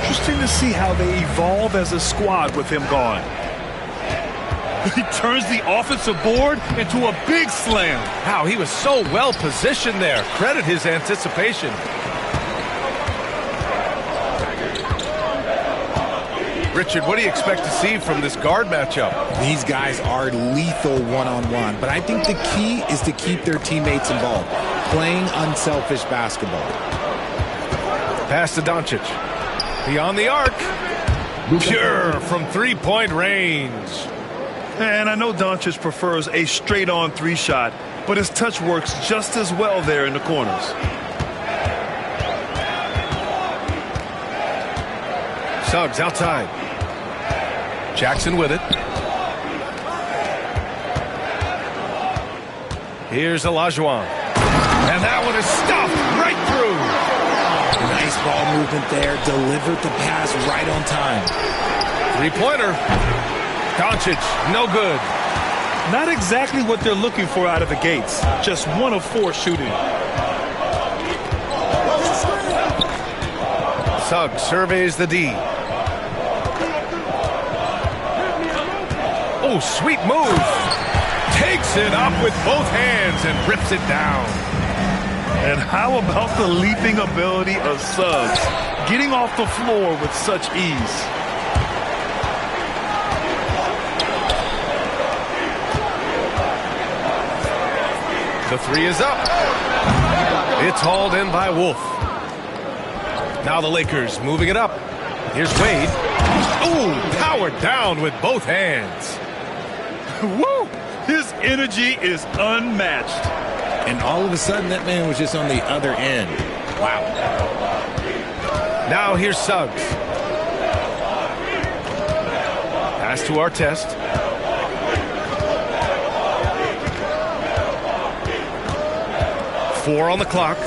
interesting to see how they evolve as a squad with him gone. He turns the offensive board into a big slam. Wow, he was so well positioned there. Credit his anticipation. Richard, what do you expect to see from this guard matchup? These guys are lethal one-on-one, but I think the key is to keep their teammates involved, playing unselfish basketball. Pass to Doncic. Beyond the arc. Pure from three-point range. And I know Doncic prefers a straight-on three-shot, but his touch works just as well there in the corners. Suggs outside. Jackson with it. Here's Olajuwon. And that one is stuffed right through. Nice ball movement there. Delivered the pass right on time. Three-pointer. Doncic, no good. Not exactly what they're looking for out of the gates. Just 1 of 4 shooting. Suggs surveys the D. Oh, sweet move. Takes it up with both hands and rips it down. And how about the leaping ability of Suggs? Getting off the floor with such ease. The three is up. It's hauled in by Wolf. Now the Lakers moving it up. Here's Wade. Ooh, powered down with both hands. Woo! His energy is unmatched. And all of a sudden, that man was just on the other end. Wow. Now here's Suggs. Pass to Artest. Four on the clock.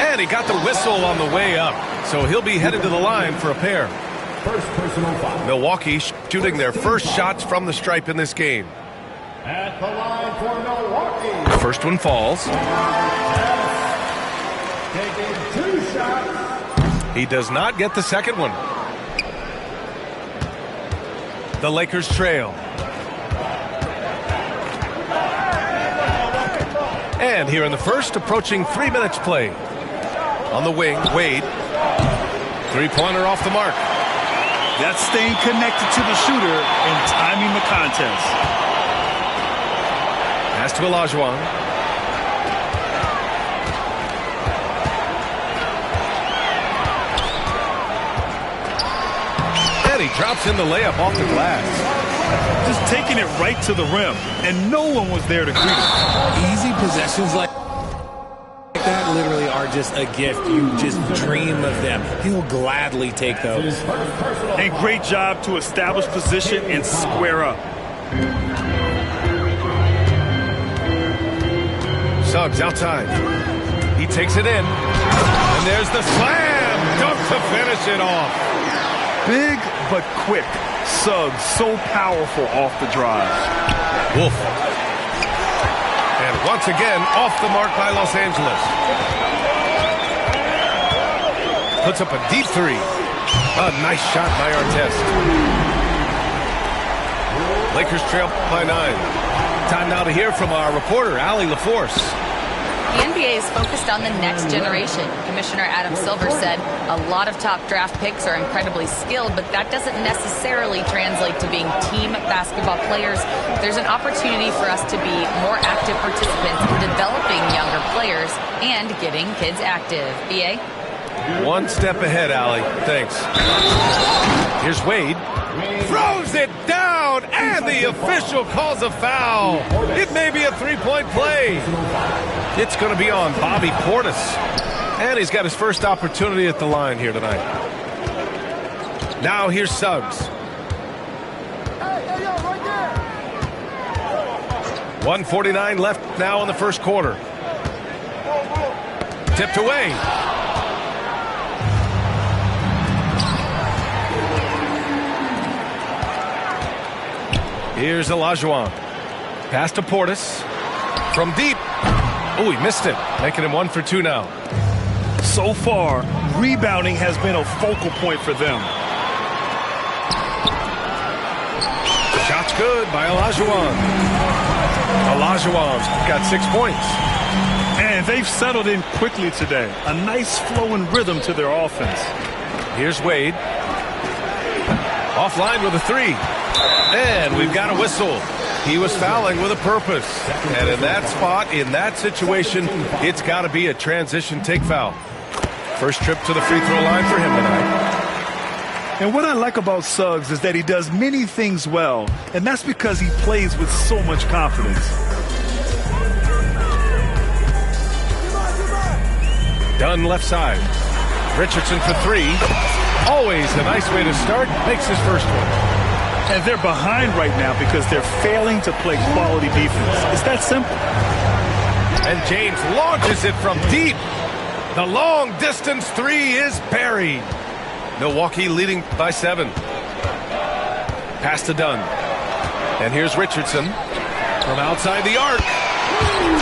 And he got the whistle on the way up. So he'll be headed to the line for a pair. First personal foul. Milwaukee shooting their first shots from the stripe in this game. At the line for Milwaukee. First one falls. Taking 2 shots. He does not get the second one. The Lakers trail. And here in the first, approaching 3 minutes play. On the wing, Wade. Three-pointer off the mark. That's staying connected to the shooter and timing the contest. Pass to Olajuwon. And he drops in the layup off the glass. Just taking it right to the rim, and no one was there to greet him. Easy possessions like that literally are just a gift. You just dream of them. He'll gladly take those. And great job to establish position and square up. Suggs outside. He takes it in. And there's the slam. Dunk to finish it off. Big but quick. Suggs so powerful off the drive. Wolf. And once again, off the mark by Los Angeles. Puts up a deep three. A nice shot by Artest. Lakers trail by 9. Time now to hear from our reporter, Allie LaForce. The NBA is focused on the next generation. Commissioner Adam Silver said a lot of top draft picks are incredibly skilled, but that doesn't necessarily translate to being team basketball players. There's an opportunity for us to be more active participants in developing younger players and getting kids active. BA? One step ahead, Allie. Thanks. Here's Wade. Throws it down, and the official calls a foul. It may be a three-point play. It's going to be on Bobby Portis. And he's got his first opportunity at the line here tonight. Now here's Suggs. 1:49 left now in the first quarter. Tipped away. Here's Olajuwon. Pass to Portis. From deep. Oh, he missed it. Making him 1 for 2 now. So far, rebounding has been a focal point for them. Shot's good by Olajuwon. Olajuwon's got 6 points. And they've settled in quickly today. A nice flowing rhythm to their offense. Here's Wade. Offline with a 3. And we've got a whistle. He was fouling with a purpose. And in that spot, in that situation, it's got to be a transition take foul. First trip to the free throw line for him tonight. And what I like about Suggs is that he does many things well, and that's because he plays with so much confidence. Dunn left side. Richardson for 3. Always a nice way to start. Makes his first one. And they're behind right now because they're failing to play quality defense. It's that simple. And James launches it from deep. The long distance 3 is buried. Milwaukee leading by 7. Pass to Dunn. And here's Richardson from outside the arc.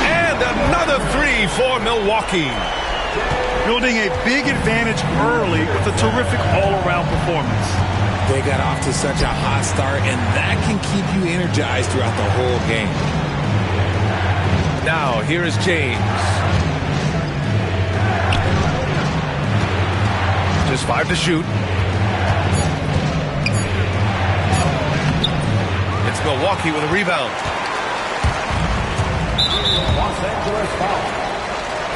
And another 3 for Milwaukee. Building a big advantage early with a terrific all-around performance. They got off to such a hot start, and that can keep you energized throughout the whole game. Now, here is James. Just 5 to shoot. It's Milwaukee with a rebound. Los Angeles foul.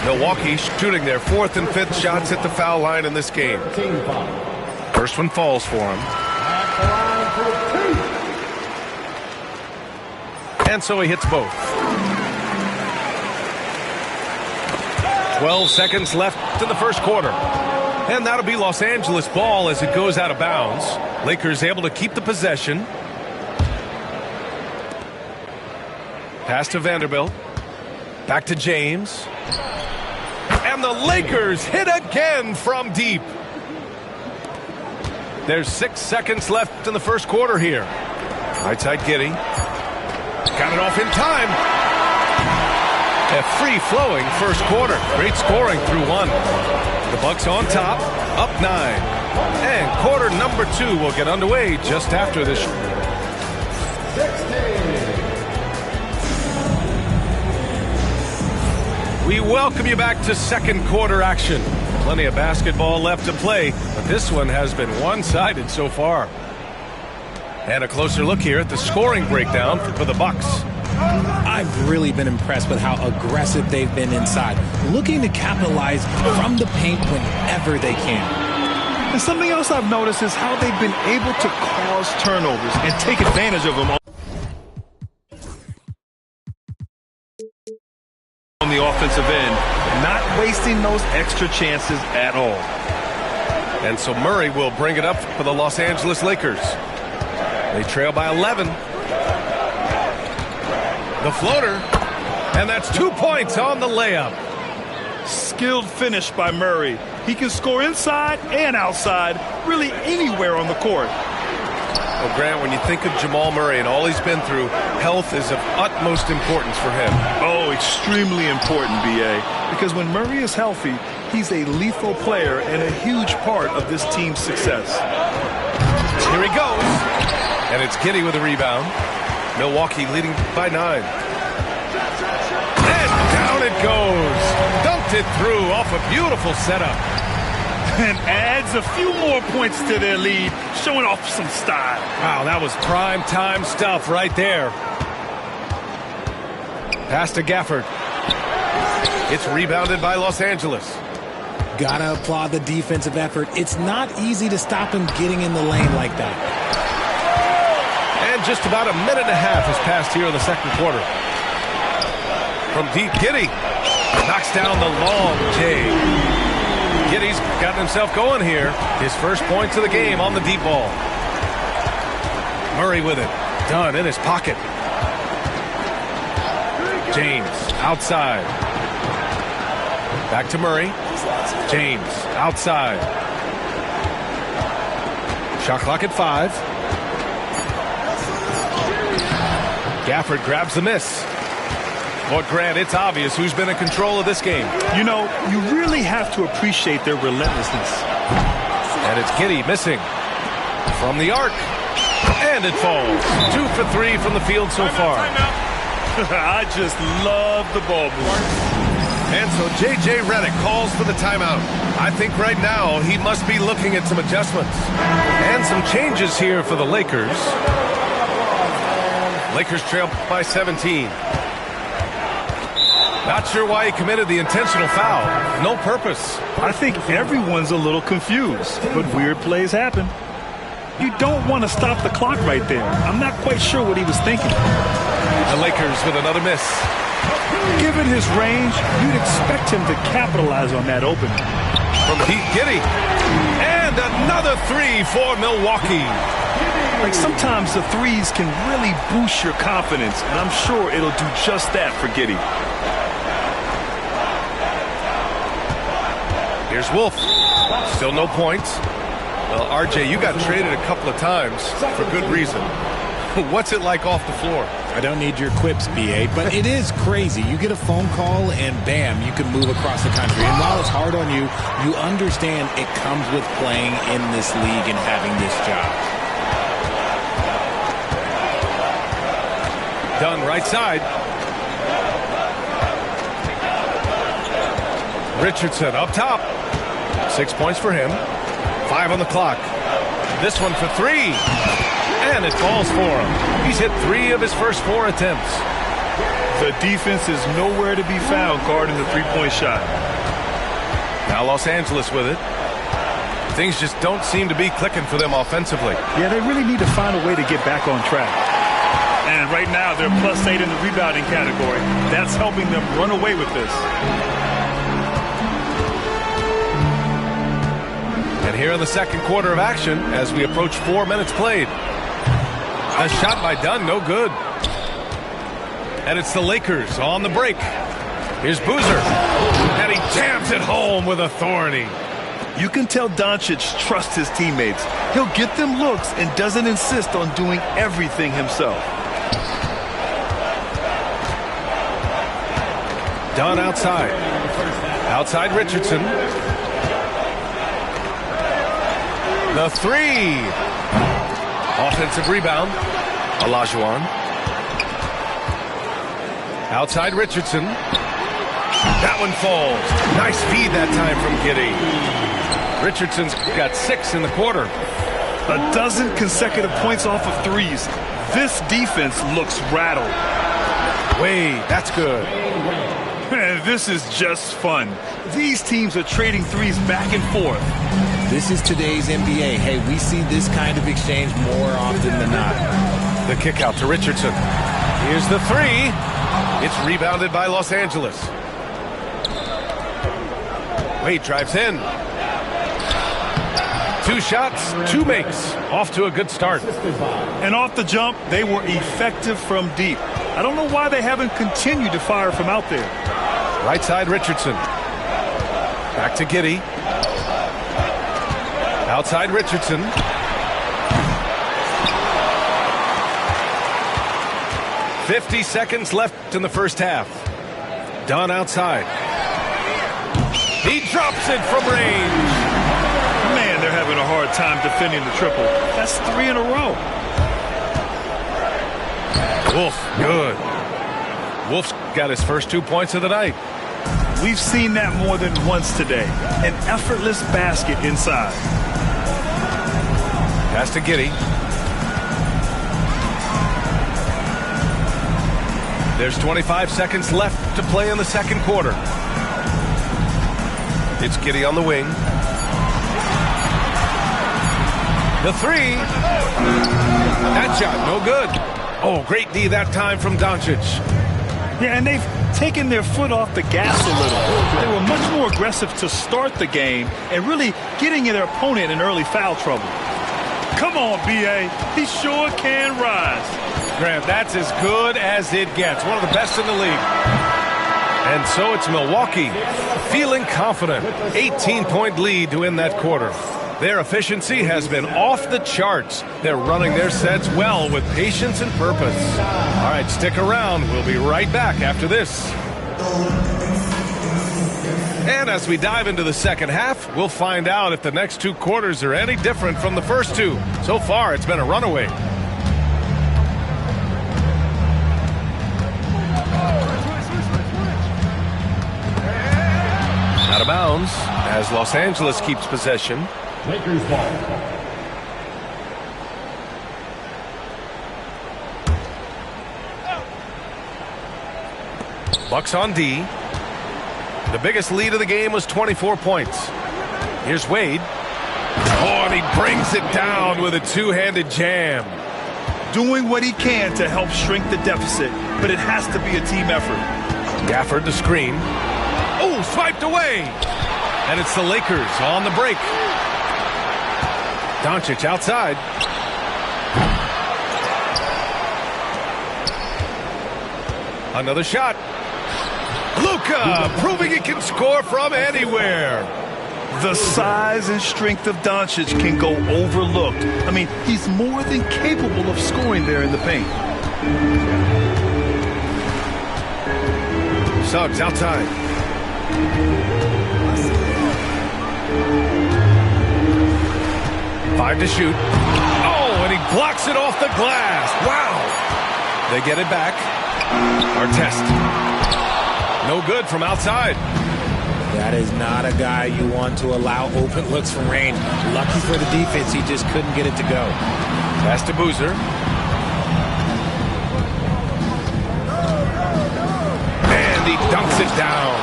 Milwaukee shooting their 4th and 5th shots at the foul line in this game. Team foul. First one falls for him. At the line for 2. And so he hits both. 12 seconds left in the first quarter. And that'll be Los Angeles ball as it goes out of bounds. Lakers able to keep the possession. Pass to Vanderbilt. Back to James. And the Lakers hit again from deep. There's 6 seconds left in the first quarter here. Right side Giddey. Got it off in time. A free-flowing first quarter. Great scoring through 1. The Bucks on top, up 9. And quarter number 2 will get underway just after this. 16. We welcome you back to second quarter action. Plenty of basketball left to play, but this one has been one-sided so far. And a closer look here at the scoring breakdown for the Bucks. I've really been impressed with how aggressive they've been inside, looking to capitalize from the paint whenever they can. And something else I've noticed is how they've been able to cause turnovers and take advantage of them on the offensive end, not wasting those extra chances at all. And so Murray will bring it up for the Los Angeles Lakers. They trail by 11. The floater, and that's 2 points on the layup. Skilled finish by Murray. He can score inside and outside, really anywhere on the court. Well, Grant, when you think of Jamal Murray and all he's been through, health is of utmost importance for him. Oh, extremely important, B.A., because when Murray is healthy, he's a lethal player and a huge part of this team's success. Here he goes. And it's Giddey with a rebound. Milwaukee leading by 9. And down it goes. Dunked it through off a beautiful setup. And adds a few more points to their lead, showing off some style. Wow, that was prime time stuff right there. Pass to Gafford. It's rebounded by Los Angeles. Gotta applaud the defensive effort. It's not easy to stop him getting in the lane like that. And just about a minute and a half has passed here in the second quarter. From deep, Giddey knocks down the long J. Giddey's gotten himself going here. His first points of the game on the deep ball. Murray with it. Dunn in his pocket. James outside. Back to Murray. James outside. Shot clock at 5. Gafford grabs the miss. Well, Grant, it's obvious who's been in control of this game. You know, you really have to appreciate their relentlessness. And it's Giddey missing from the arc. And it falls. 2 for 3 from the field so far. I just love the ball movement. And so J.J. Redick calls for the timeout. I think right now he must be looking at some adjustments. And some changes here for the Lakers. Lakers trail by 17. Not sure why he committed the intentional foul. No purpose. I think everyone's a little confused, but weird plays happen. You don't want to stop the clock right there. I'm not quite sure what he was thinking. The Lakers with another miss. Given his range, you'd expect him to capitalize on that opening. From Pete Giddey. And another 3 for Milwaukee. Like sometimes the threes can really boost your confidence, and I'm sure it'll do just that for Giddey. Here's Wolf. Still no points. Well, RJ, you got traded a couple of times for good reason. What's it like off the floor? I don't need your quips, BA, but it is crazy. You get a phone call and bam, you can move across the country. And while it's hard on you, you understand it comes with playing in this league and having this job. Dunn right side. Richardson up top. 6 points for him. 5 on the clock. This one for 3. And it falls for him. He's hit 3 of his first 4 attempts. The defense is nowhere to be found guarding the three-point shot. Now Los Angeles with it. Things just don't seem to be clicking for them offensively. Yeah, they really need to find a way to get back on track. And right now, they're +8 in the rebounding category. That's helping them run away with this. And here in the second quarter of action, as we approach 4 minutes played. A shot by Dunn, no good. And it's the Lakers on the break. Here's Boozer. And he jams it home with authority. You can tell Doncic trusts his teammates. He'll get them looks and doesn't insist on doing everything himself. Dunn outside. Outside Richardson. The 3. Offensive rebound. Olajuwon. Outside Richardson. That one falls. Nice feed that time from Giddey. Richardson's got 6 in the quarter. A dozen consecutive points off of threes. This defense looks rattled. Wade, that's good. Man, this is just fun. These teams are trading threes back and forth. This is today's NBA. Hey, we see this kind of exchange more often than not. The kick out to Richardson. Here's the 3. It's rebounded by Los Angeles. Wade drives in. 2 shots, 2 makes. Off to a good start. And off the jump, they were effective from deep. I don't know why they haven't continued to fire from out there. Right side Richardson. Back to Giddey. Outside Richardson. "50 seconds left in the first half. Dunn outside. He drops it from range. Man, they're having a hard time defending the triple. That's 3 in a row. Wolf, good. Wolf's got his first 2 points of the night. We've seen that more than once today. An effortless basket inside. Pass to Giddey. There's 25 seconds left to play in the second quarter. It's Giddey on the wing. The 3. That shot, no good. Oh, great D that time from Doncic. Yeah, and they've taken their foot off the gas a little. They were much more aggressive to start the game and really getting their opponent in early foul trouble. Come on, B.A. He sure can rise. Grant, that's as good as it gets. One of the best in the league. And so it's Milwaukee feeling confident. 18-point lead to end that quarter. Their efficiency has been off the charts. They're running their sets well with patience and purpose. All right, stick around. We'll be right back after this. And as we dive into the second half, we'll find out if the next 2 quarters are any different from the first 2. So far, it's been a runaway. Out of bounds as Los Angeles keeps possession. Lakers ball. Bucks on D. The biggest lead of the game was 24 points. Here's Wade. Oh, and he brings it down with a two-handed jam. Doing what he can to help shrink the deficit, but it has to be a team effort. Gafford the screen. Oh, swiped away. And it's the Lakers on the break. Doncic outside. Another shot. Luka proving he can score from anywhere. The size and strength of Doncic can go overlooked. I mean, he's more than capable of scoring there in the paint. Suggs outside. Five to shoot. Oh, and he blocks it off the glass. Wow. They get it back. Artest. No good from outside. That is not a guy you want to allow open looks from range. Lucky for the defense, he just couldn't get it to go. Pass to Boozer. And he dunks it down.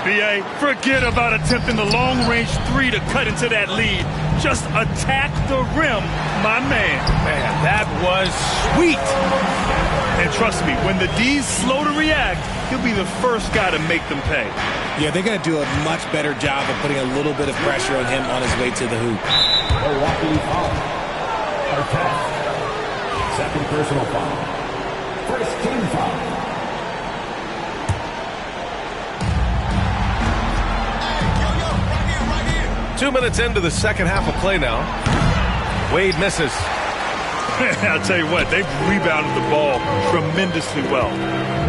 B.A., forget about attempting the long-range 3 to cut into that lead. Just attack the rim, my man. Man, that was sweet. And trust me, when the D's slow to react, he'll be the first guy to make them pay. Yeah, they're going to do a much better job of putting a little bit of pressure on him on his way to the hoop. Milwaukee foul. Artest. Second personal foul. First team foul. Right here. 2 minutes into the second half of play now. Wade misses. I'll tell you what, they've rebounded the ball tremendously well.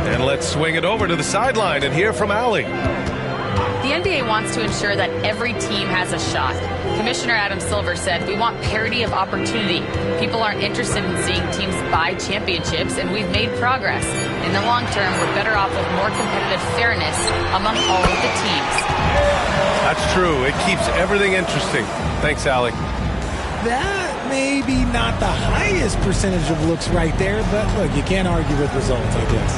And let's swing it over to the sideline and hear from Allie. The NBA wants to ensure that every team has a shot. Commissioner Adam Silver said, "We want parity of opportunity. People aren't interested in seeing teams buy championships, and we've made progress. In the long term, we're better off with more competitive fairness among all of the teams." That's true. It keeps everything interesting. Thanks, Allie. That may be not the highest percentage of looks right there, but look, you can't argue with results, I guess.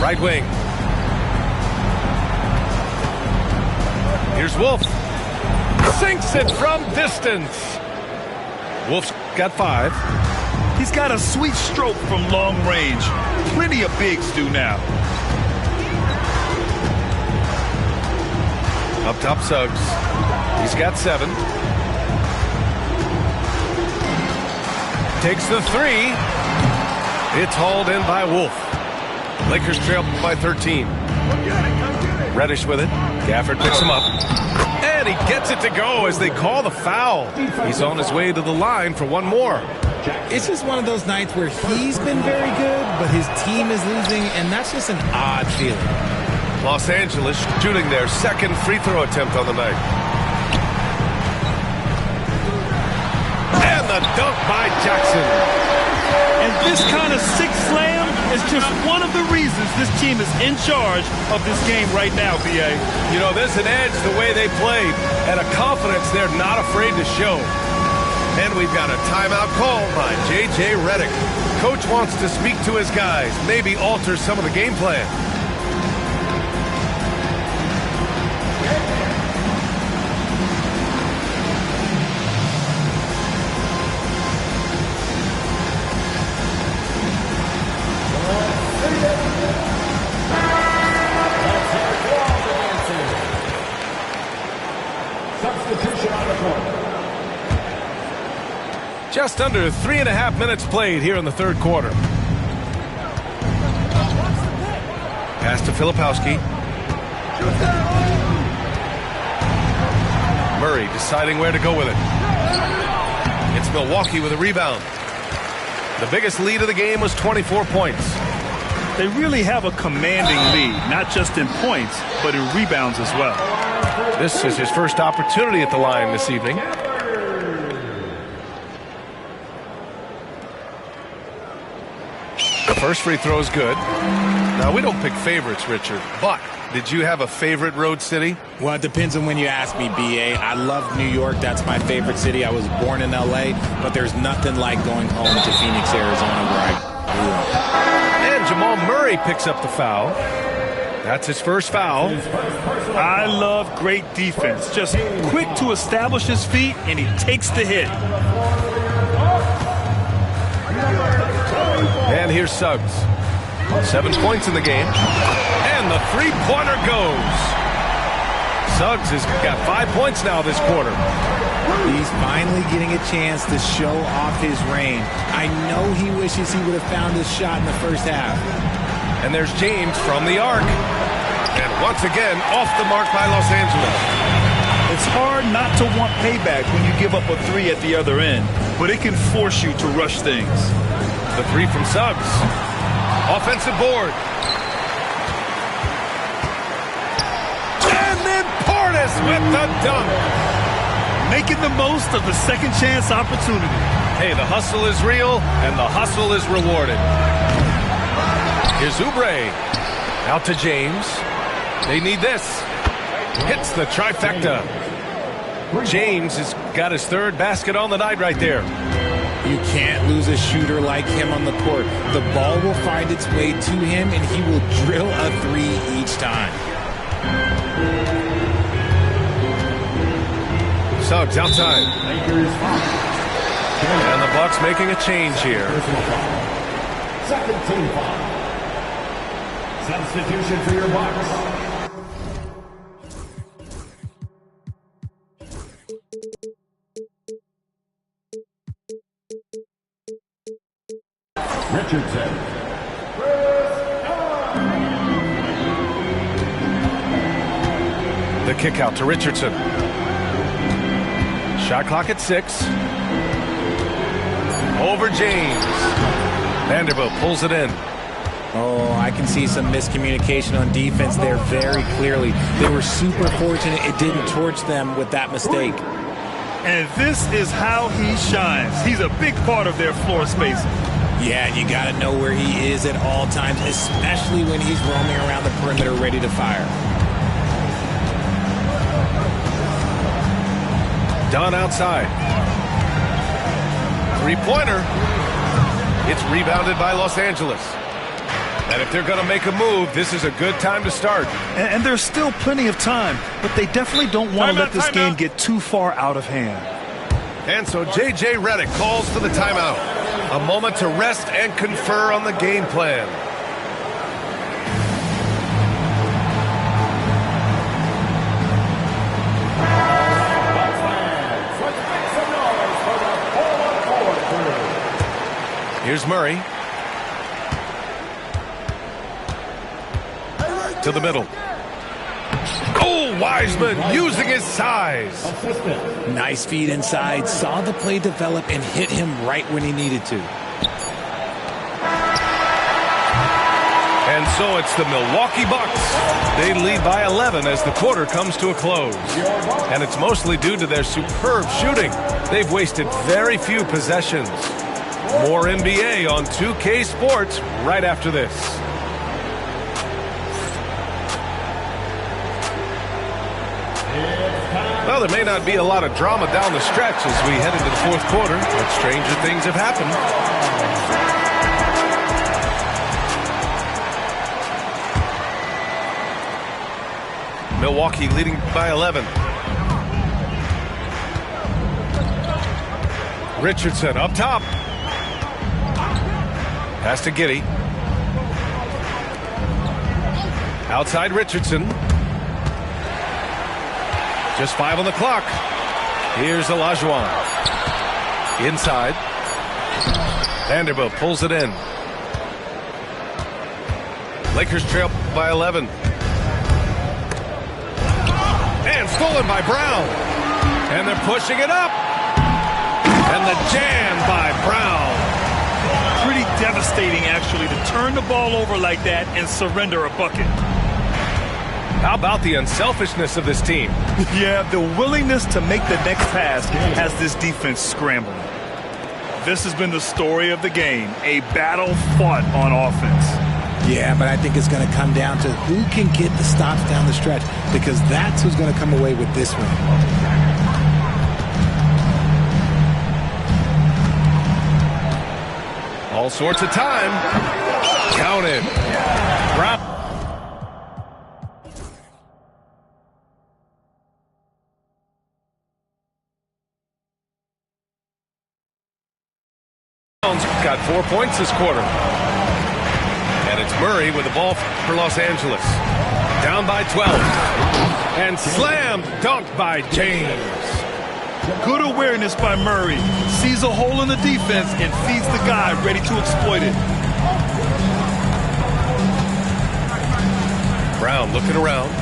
Right wing. Here's Wolf. Sinks it from distance. Wolf's got 5. He's got a sweet stroke from long range. Plenty of bigs do now. Up top, Suggs. He's got 7. Takes the 3. It's hauled in by Wolf. Lakers trail by 13. Reddish with it. Gafford picks him up. And he gets it to go as they call the foul. He's on his way to the line for one more. It's just one of those nights where he's been very good, but his team is losing, and that's just an odd feeling. Los Angeles shooting their second free throw attempt on the night. And the dunk by Jackson. And this kind of six slam is just one of the reasons this team is in charge of this game right now, B.A. You know, there's an edge the way they played and a confidence they're not afraid to show. And we've got a timeout called by J.J. Redick. Coach wants to speak to his guys, maybe alter some of the game plan. Just under 3.5 minutes played here in the third quarter. Pass to Filipowski. Murray deciding where to go with it. It's Milwaukee with a rebound. The biggest lead of the game was 24 points. They really have a commanding lead, not just in points, but in rebounds as well. This is his first opportunity at the line this evening. The first free throw is good. Now, we don't pick favorites, Richard, but did you have a favorite road city? Well, it depends on when you ask me, B.A. I love New York. That's my favorite city. I was born in L.A., but there's nothing like going home to Phoenix, Arizona, where I grew up. And Jamal Murray picks up the foul. That's his first foul. I love great defense. Just quick to establish his feet, and he takes the hit. And here's Suggs. 7 points in the game. And the three-pointer goes. Suggs has got 5 points now this quarter. He's finally getting a chance to show off his range. I know he wishes he would have found his shot in the first half. And there's James from the arc. And once again, off the mark by Los Angeles. It's hard not to want payback when you give up a three at the other end, but it can force you to rush things. The three from Suggs. Offensive board. And then Portis with the dunk. Making the most of the second chance opportunity. Hey, the hustle is real, and the hustle is rewarded. Here's Oubre. Out to James. They need this. Hits the trifecta. James has got his third basket on the night right there. You can't lose a shooter like him on the court. The ball will find its way to him, and he will drill a three each time. Suggs outside. And the Bucks making a change here. Second team foul. Substitution for your Bucks. Richardson. The kick out to Richardson. Shot clock at 6. Over James. Vanderbilt pulls it in. Oh, I can see some miscommunication on defense there very clearly. They were super fortunate it didn't torch them with that mistake. And this is how he shines. He's a big part of their floor spacing. Yeah, you got to know where he is at all times, especially when he's roaming around the perimeter ready to fire. Dunn outside. Three-pointer. It's rebounded by Los Angeles. And if they're going to make a move, this is a good time to start. And there's still plenty of time, but they definitely don't want to let this game get too far out of hand. And so J.J. Redick calls for the timeout. A moment to rest and confer on the game plan. Here's Murray. To the middle. Oh, Wiseman using his size. Nice feed inside. Saw the play develop and hit him right when he needed to. And so it's the Milwaukee Bucks. They lead by 11 as the quarter comes to a close. And it's mostly due to their superb shooting. They've wasted very few possessions. More NBA on 2K Sports right after this. Well, there may not be a lot of drama down the stretch as we head into the fourth quarter, but stranger things have happened. Milwaukee leading by 11. Richardson up top. Pass to Giddey. Outside Richardson. Just 5 on the clock. Here's Olajuwon. Inside. Vanderbilt pulls it in. Lakers trail by 11. And stolen by Brown. And they're pushing it up. And the jam by Brown. Pretty devastating, actually, to turn the ball over like that and surrender a bucket. How about the unselfishness of this team? Yeah, the willingness to make the next pass has this defense scrambling. This has been the story of the game, a battle fought on offense. Yeah, but I think it's going to come down to who can get the stops down the stretch, because that's who's going to come away with this one. All sorts of time. Counted. Brown. Got 4 points this quarter. And it's Murray with the ball for Los Angeles. Down by 12. And slam dunked by James. Good awareness by Murray. Sees a hole in the defense and feeds the guy ready to exploit it. Brown looking around.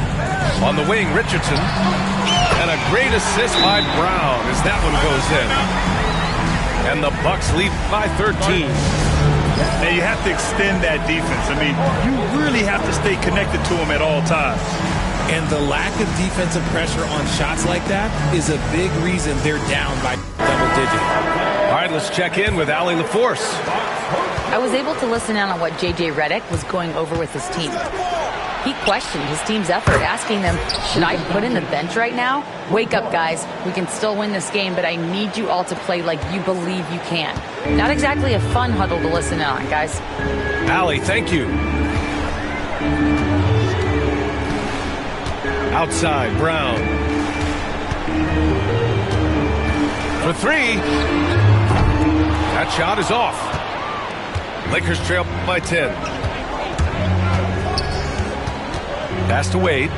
On the wing, Richardson. And a great assist by Brown as that one goes in. And the Bucks lead by 13. Now you have to extend that defense. I mean, you really have to stay connected to them at all times. And the lack of defensive pressure on shots like that is a big reason they're down by double digit. All right, let's check in with Allie LaForce. I was able to listen in on what J.J. Redick was going over with his team. He questioned his team's effort, asking them, should I put in the bench right now? Wake up, guys. We can still win this game, but I need you all to play like you believe you can. Not exactly a fun huddle to listen in on, guys. Allie, thank you. Outside, Brown. For three. That shot is off. Lakers trail by 10. Pass to Wade.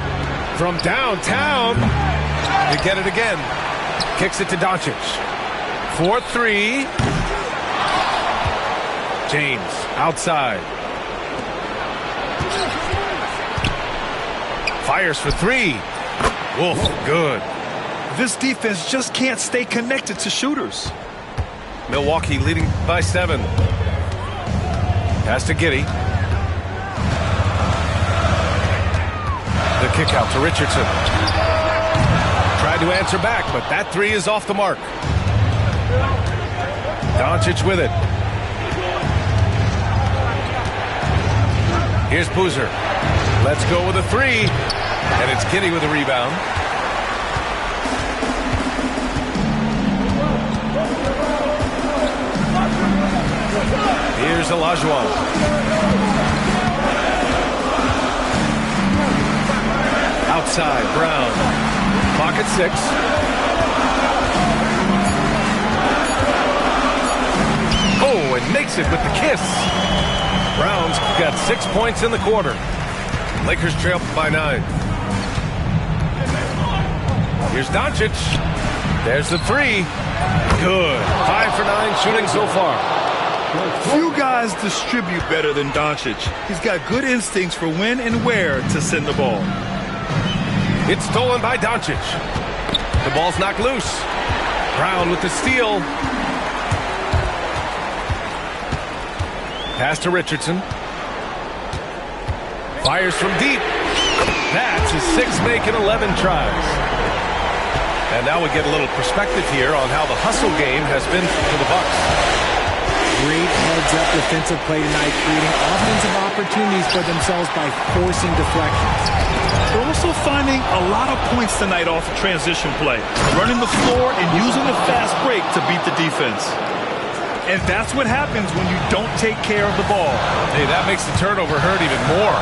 From downtown. They get it again. Kicks it to Doncic. 4-3. James outside. Fires for three. Wolf, good. This defense just can't stay connected to shooters. Milwaukee leading by 7. Pass to Giddey. The kick out to Richardson. Tried to answer back, but that three is off the mark. Doncic with it. Here's Boozer. Let's go with a three. And it's Giddey with a rebound. Here's Olajuwon. Outside, Brown. Clock at 6. Oh, and makes it with the kiss. Brown's got 6 points in the quarter. Lakers trail by 9. Here's Doncic. There's the three. Good. 5 for 9 shooting so far. Few guys distribute better than Doncic. He's got good instincts for when and where to send the ball. It's stolen by Doncic. The ball's knocked loose. Brown with the steal. Pass to Richardson. Fires from deep. That's his 6th make in 11 tries. And now we get a little perspective here on how the hustle game has been for the Bucks. Great heads-up defensive play tonight, creating offensive opportunities for themselves by forcing deflections. They're also finding a lot of points tonight off of transition play, running the floor and using the fast break to beat the defense. And that's what happens when you don't take care of the ball. Hey, that makes the turnover hurt even more.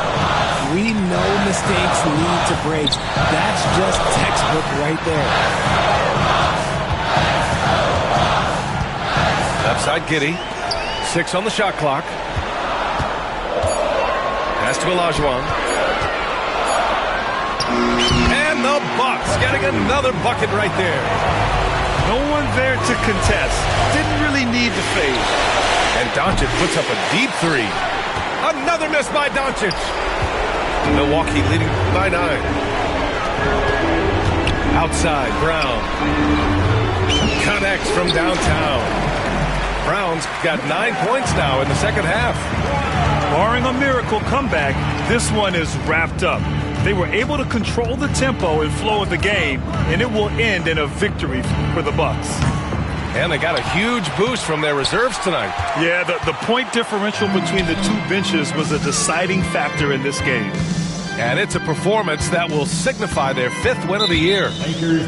We know mistakes lead to breaks. That's just textbook right there. Outside Giddey. 6 on the shot clock. Pass to Olajuwon. And the Bucks getting another bucket right there. No one there to contest. Didn't really need to fade. And Doncic puts up a deep three. Another miss by Doncic. Milwaukee leading by 9. Outside, Brown. Connects from downtown. Brown's got 9 points now in the second half. Barring a miracle comeback, this one is wrapped up. They were able to control the tempo and flow of the game, and it will end in a victory for the Bucks. And they got a huge boost from their reserves tonight. Yeah, the point differential between the two benches was a deciding factor in this game. And it's a performance that will signify their 5th win of the year. Lakers